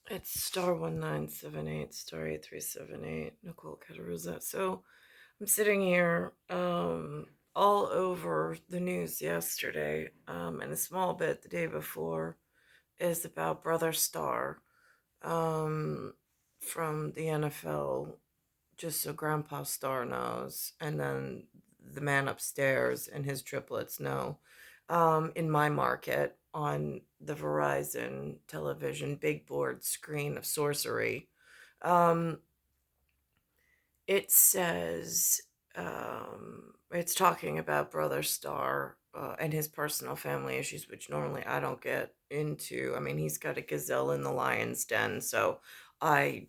It's star 1978, star 8378, Nicole Cattaruzza. So I'm sitting here all over the news yesterday, and a small bit the day before is about Brother Star um, from the NFL, just so Grandpa Star knows, and then the man upstairs and his triplets know. In my market on the Verizon television big board screen of sorcery, um, it says it's talking about Brother Star and his personal family issues, which normally I don't get into. I mean, he's got a gazelle in the lion's den, so I,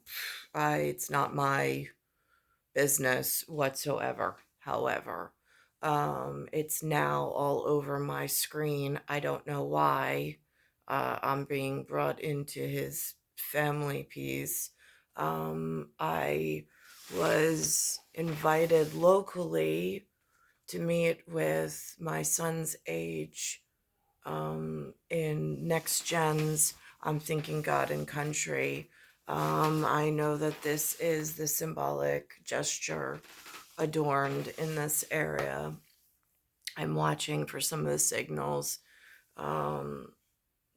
it's not my business whatsoever. However, it's now all over my screen. I don't know why. I'm being brought into his family piece. I was invited locally to meet with my son's age in Next Gen's I'm Thinking God and Country. I know that this is the symbolic gesture adorned in this area. I'm watching for some of the signals um,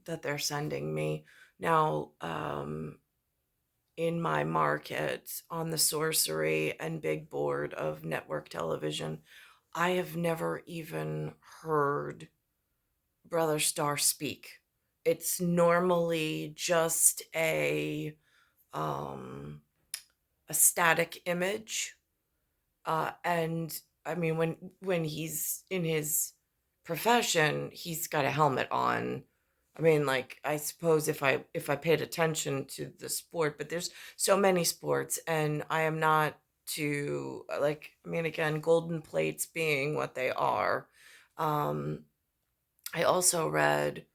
that they're sending me. Now, in my market on the sorcery and big board of network television, I have never even heard Brother Star speak. It's normally just um a static image. And I mean when he's in his profession, he's got a helmet on. I mean, like, I suppose if I paid attention to the sport, but there's so many sports, and I am not to like. I mean, again, golden plates being what they are. Um, I also read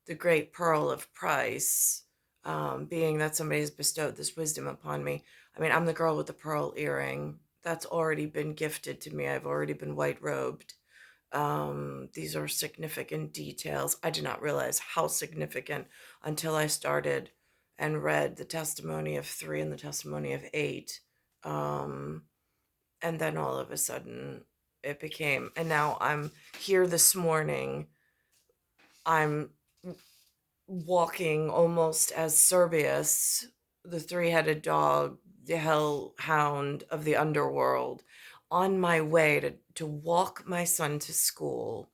The Great Pearl of Price, being that somebody has bestowed this wisdom upon me. I mean, I'm the girl with the pearl earring. That's already been gifted to me. I've already been white robed. These are significant details. I did not realize how significant until I started and read the testimony of 3 and the testimony of 8. Um, and then all of a sudden it became, and now I'm here this morning. I'm walking almost as Cerberus, the three-headed dog, the hellhound of the underworld, on my way to walk my son to school.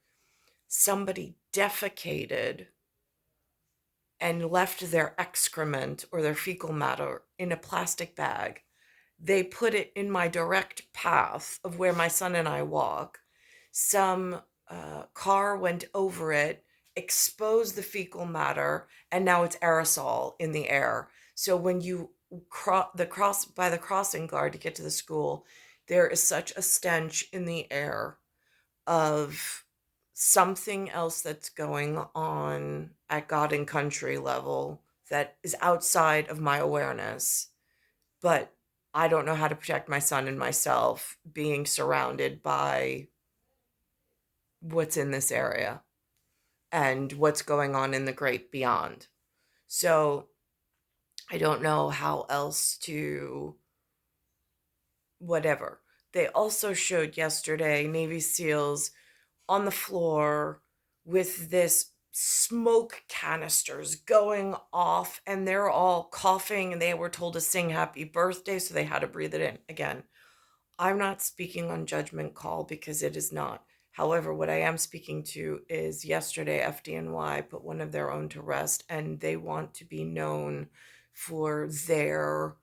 Somebody defecated and left their excrement or their fecal matter in a plastic bag. They put it in my direct path of where my son and I walk. Some car went over it, exposed the fecal matter, and now it's aerosol in the air. So when you cross by the crossing guard to get to the school, there is such a stench in the air of something else that's going on at God and country level that is outside of my awareness. But I don't know how to protect my son and myself being surrounded by what's in this area and what's going on in the great beyond. So I don't know how else to whatever. They also showed yesterday Navy SEALs on the floor with this smoke canisters going off, and they're all coughing, and they were told to sing happy birthday, so they had to breathe it in again. I'm not speaking on judgment call because it is not. However, what I am speaking to is yesterday FDNY put one of their own to rest, and they want to be known for their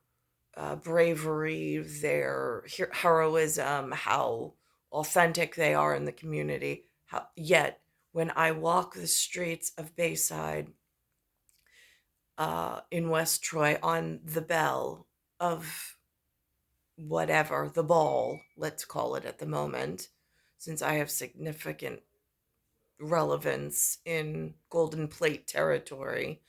bravery, their heroism, how authentic they are in the community. Yet, when I walk the streets of Bayside in West Troy on the bell of whatever, the ball, let's call it at the moment, since I have significant relevance in Golden Plate territory.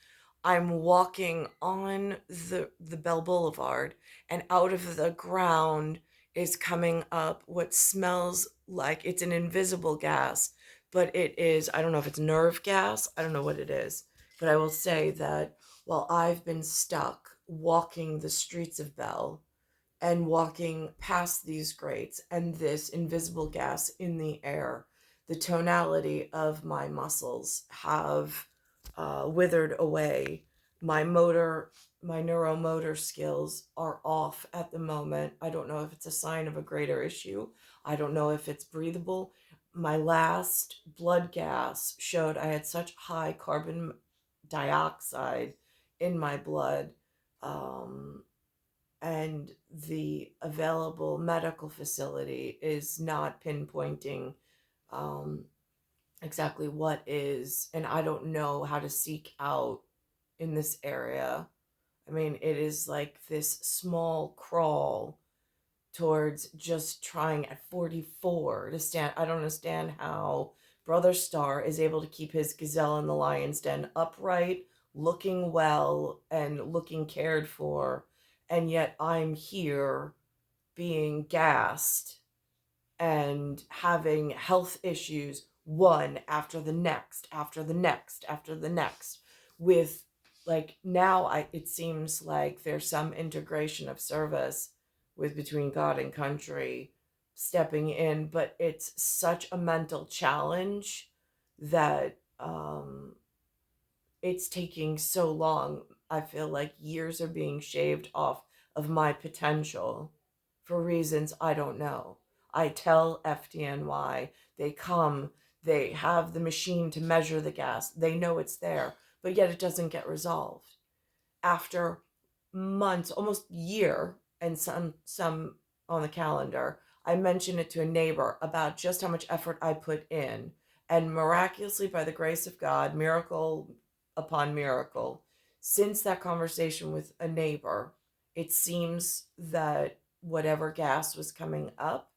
I'm walking on the Bell Boulevard, and out of the ground is coming up what smells like it's an invisible gas, but it is, I don't know if it's nerve gas, I don't know what it is, but I will say that while I've been stuck walking the streets of Bell and walking past these grates and this invisible gas in the air. The tonality of my muscles have withered away. My neuromotor skills are off at the moment. I don't know if it's a sign of a greater issue. I don't know if it's breathable. My last blood gas showed I had such high carbon dioxide in my blood. Um, and the available medical facility is not pinpointing um, exactly what is, and I don't know how to seek out in this area. I mean, it is like this small crawl towards just trying at 44 to stand. I don't understand how Brother Star is able to keep his gazelle in the lion's den upright, looking well, and looking cared for, and yet I'm here being gassed and having health issues one after the next after the next after the next with like now I it seems like there's some integration of service with between God and country stepping in, but it's such a mental challenge that it's taking so long. I feel like years are being shaved off of my potential for reasons I don't know. I tell FDNY, they come, they have the machine to measure the gas, they know it's there, but yet it doesn't get resolved after months, almost year, and some on the calendar. I mentioned it to a neighbor about just how much effort I put in, and miraculously, by the grace of God, miracle upon miracle, since that conversation with a neighbor, it seems that whatever gas was coming up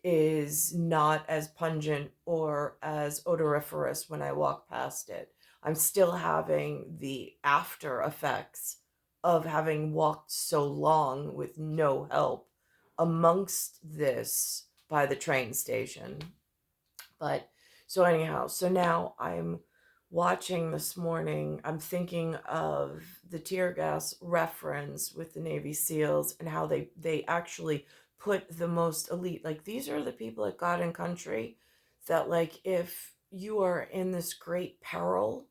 is not as pungent or as odoriferous when I walk past it. I'm still having the after effects of having walked so long with no help amongst this by the train station. But so, anyhow, so now I'm watching this morning. I'm thinking of the tear gas reference with the Navy SEALs and how they actually put the most elite, like these are the people at God and Country that, like, if you are in this great peril,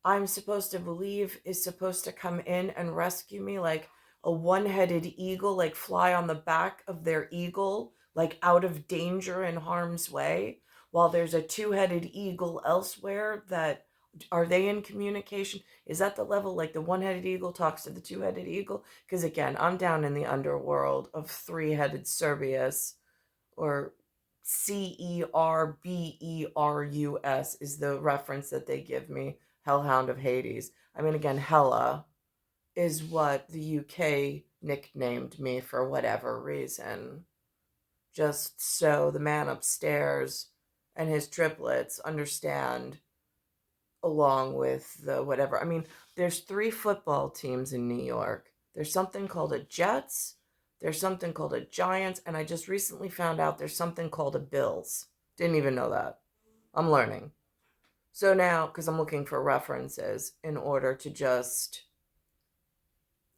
I'm supposed to believe is supposed to come in and rescue me like a one-headed eagle, like fly on the back of their eagle, like out of danger and harm's way, while there's a two-headed eagle elsewhere that are they in communication? Is that the level like the one-headed eagle talks to the two-headed eagle? Because again, I'm down in the underworld of three-headed Cerberus, or Cerberus is the reference that they give me. Hellhound of Hades. I mean, again, Hella is what the UK nicknamed me for whatever reason. Just so the man upstairs and his triplets understand, along with the whatever. I mean, there's three football teams in New York. There's something called a Jets, there's something called a Giants, and I just recently found out there's something called a Bills. Didn't even know that. I'm learning. So now, because I'm looking for references in order to just,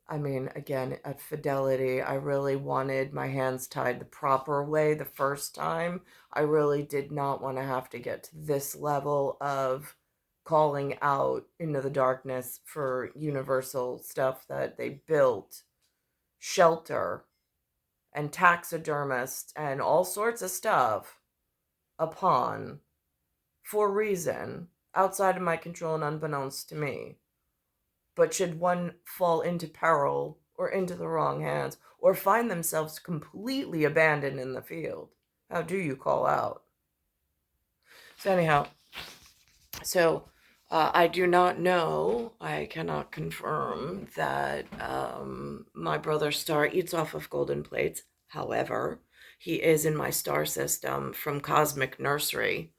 I mean, again, at Fidelity, I really wanted my hands tied the proper way the first time. I really did not want to have to get to this level of calling out into the darkness for Universal stuff that they built, shelter, and taxidermists, and all sorts of stuff upon for reason outside of my control and unbeknownst to me. But should one fall into peril or into the wrong hands or find themselves completely abandoned in the field, how do you call out? So anyhow, so I do not know, I cannot confirm that my brother Star eats off of golden plates. However, he is in my star system from Cosmic Nursery,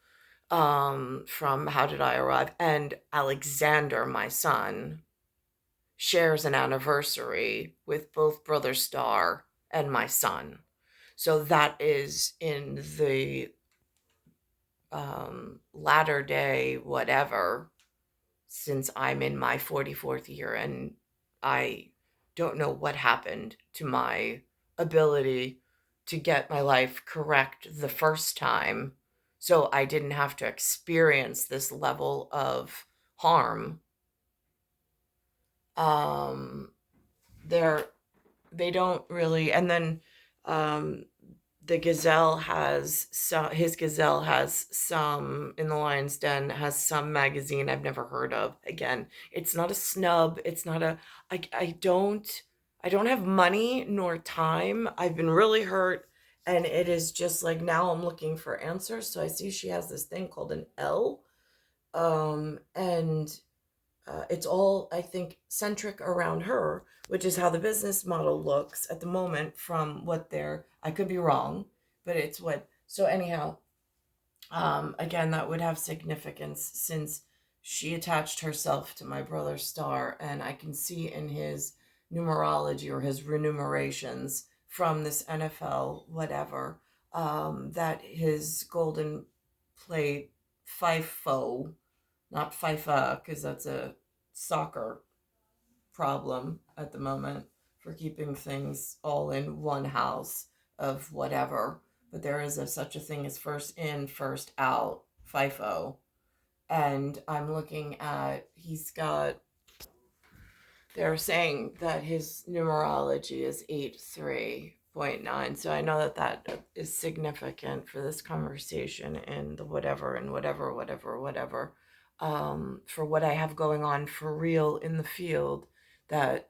from How Did I Arrive? And Alexander, my son, shares an anniversary with both Brother Star and my son. So that is in the latter day, whatever, since I'm in my 44th year, and I don't know what happened to my ability to get my life correct the first time, so I didn't have to experience this level of harm. Um, they're they don't really, and then um, the Gazelle has some, his Gazelle has some, in the Lion's Den has some magazine I've never heard of. Again, it's not a snub. It's not a, I don't have money nor time. I've been really hurt, and it is just like now I'm looking for answers. So I see she has this thing called an L. And it's all, I think, centric around her, which is how the business model looks at the moment from what they're, I could be wrong, but it's what, so anyhow, again, that would have significance since she attached herself to my brother's star, and I can see in his numerology or his remunerations from this NFL, whatever, that his golden plate FIFO, not FIFA, because that's a soccer problem at the moment for keeping things all in one house of whatever. But there is such a thing as first in, first out, FIFO. And I'm looking at, they're saying that his numerology is 83.9. So I know that that is significant for this conversation and the whatever and whatever, whatever, whatever. For what I have going on for real in the field that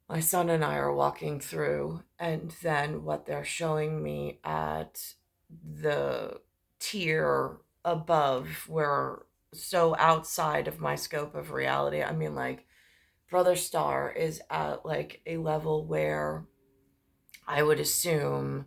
my son and I are walking through, and then what they're showing me at the tier above, where so outside of my scope of reality. I mean, like, Brother Star is at like a level where I would assume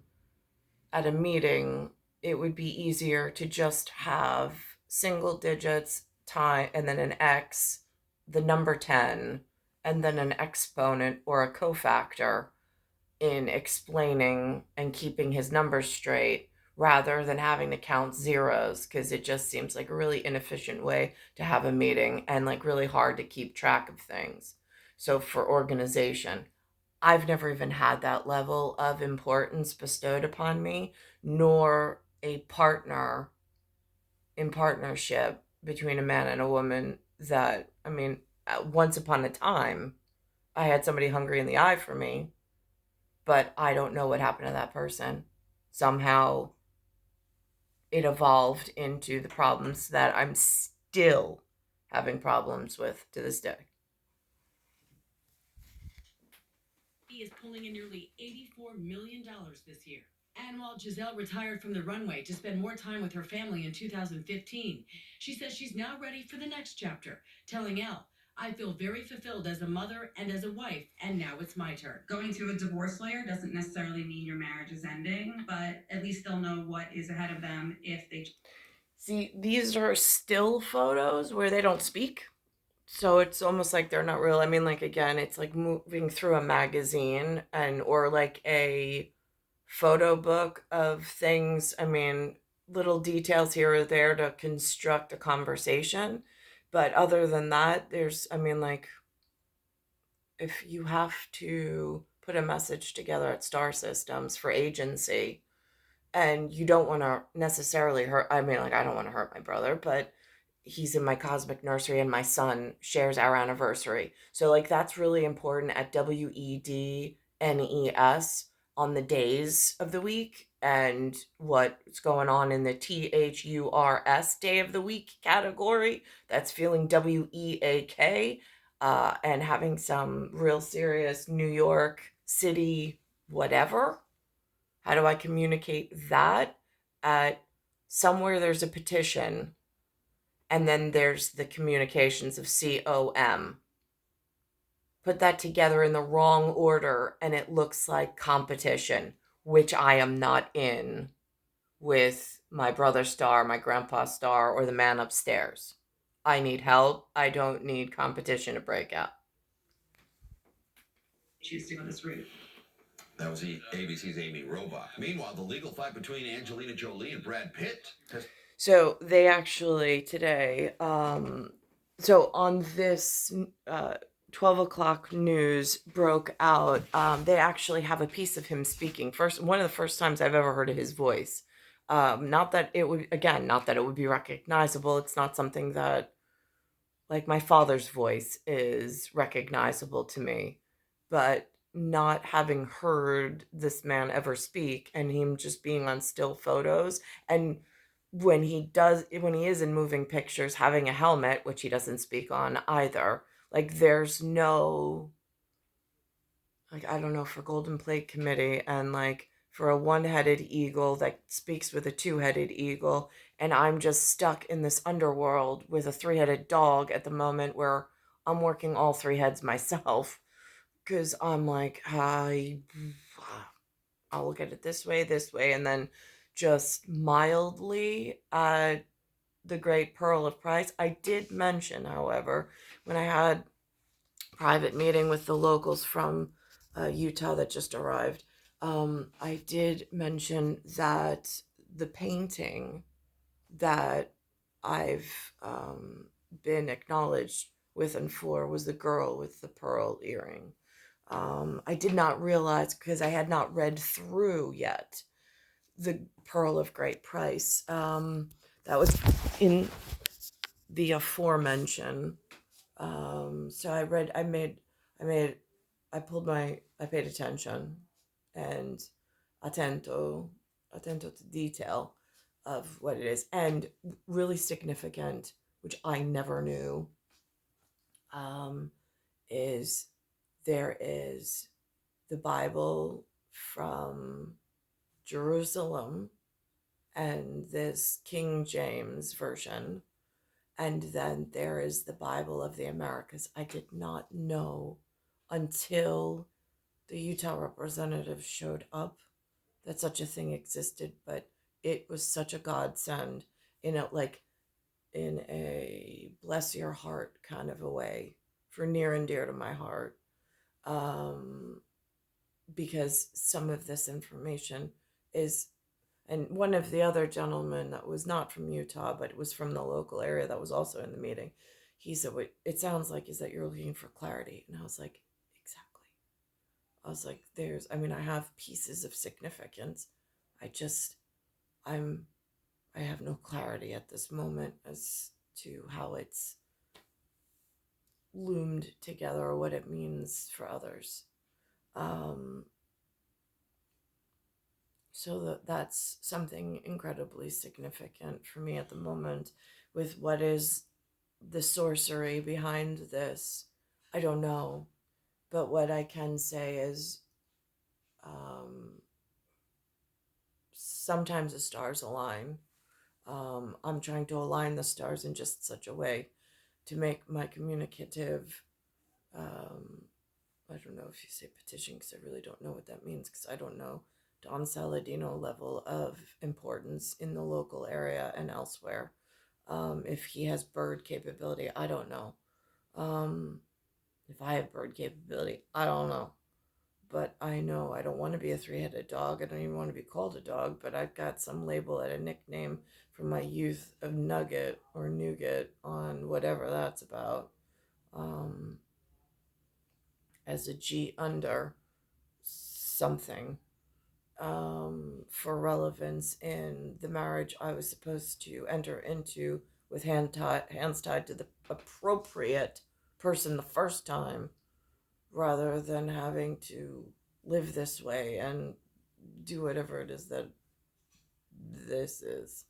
at a meeting it would be easier to just have single digits time and then an x, the number 10, and then an exponent or a cofactor in explaining and keeping his numbers straight, rather than having to count zeros, because it just seems like a really inefficient way to have a meeting and like really hard to keep track of things. So for organization, I've never even had that level of importance bestowed upon me, nor a partner in partnership between a man and a woman. That, I mean, once upon a time, I had somebody hungry in the eye for me, but I don't know what happened to that person. Somehow it evolved into the problems that I'm still having problems with to this day. He is pulling in nearly $84 million this year. And while Gizele retired from the runway to spend more time with her family in 2015, she says she's now ready for the next chapter, telling Elle, I feel very fulfilled as a mother and as a wife, and now it's my turn. Going to a divorce lawyer doesn't necessarily mean your marriage is ending, but at least they'll know what is ahead of them if they. See, these are still photos where they don't speak. So it's almost like they're not real. I mean, like, again, it's like moving through a magazine and or like a photo book of things. I mean, little details here or there to construct a conversation. But other than that, there's, I mean, like, if you have to put a message together at Star Systems for agency and you don't want to necessarily hurt, I mean, like, I don't want to hurt my brother, but he's in my cosmic nursery and my son shares our anniversary. So, like, that's really important at WEDNES on the days of the week, and what's going on in the THURS day of the week category. That's feeling WEAK, and having some real serious New York City whatever. How do I communicate that at somewhere there's a petition, and then there's the communications of COM? Put that together in the wrong order and it looks like competition, which I am not in with my brother star, my grandpa star, or the man upstairs. I need help. I don't need competition to break out. Choose to go this route. That was ABC's Amy Robach. Meanwhile, the legal fight between Angelina Jolie and Brad Pitt has. So they actually today, so on this 12 o'clock news broke out, they actually have a piece of him speaking. One of the first times I've ever heard of his voice. Not that it would, again, not that it would be recognizable. It's not something that, like, my father's voice is recognizable to me, but not having heard this man ever speak and him just being on still photos, and when he is in moving pictures having a helmet, which he doesn't speak on either, like, there's no, like, I don't know, for Golden Plate Committee and, like, for a one-headed eagle that speaks with a two-headed eagle, and I'm just stuck in this underworld with a three-headed dog at the moment where I'm working all three heads myself because I'm like, I'll look at it this way, and then just mildly the Great Pearl of Price. I did mention, however, when I had private meeting with the locals from Utah that just arrived, I did mention that the painting that I've been acknowledged with and for was the girl with the pearl earring. I did not realize, because I had not read through yet the Pearl of Great Price. That was in the aforementioned. So I paid attention and attento to detail of what it is. And really significant, which I never knew, is there is the Bible from Jerusalem and this King James version. And then there is the Bible of the Americas. I did not know until the Utah representative showed up that such a thing existed, but it was such a godsend in a bless your heart kind of a way, for near and dear to my heart. Because some of this information is, and one of the other gentlemen that was not from Utah, but it was from the local area that was also in the meeting, he said, "What it sounds like is that you're looking for clarity." And I was like, exactly. I was like, I have pieces of significance. I just, I have no clarity at this moment as to how it's loomed together or what it means for others. So that's something incredibly significant for me at the moment. With what is the sorcery behind this, I don't know. But what I can say is, sometimes the stars align. I'm trying to align the stars in just such a way to make my communicative, I don't know if you say petition, because I really don't know what that means, because I don't know Don Saladino level of importance in the local area and elsewhere. If he has bird capability, I don't know. If I have bird capability, I don't know. But I know I don't want to be a three-headed dog. I don't even want to be called a dog, but I've got some label and a nickname from my youth of Nugget or Nougat on whatever that's about. As a G under something, for relevance in the marriage I was supposed to enter into with hands tied to the appropriate person the first time, rather than having to live this way and do whatever it is that this is.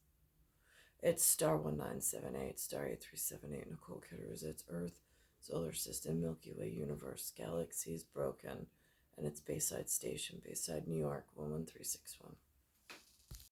It's star 1978, star 8378, Nicole, Cattaruzza. It's Earth, solar system, Milky Way, universe, galaxies, broken, and it's Bayside Station, Bayside, New York, 11361.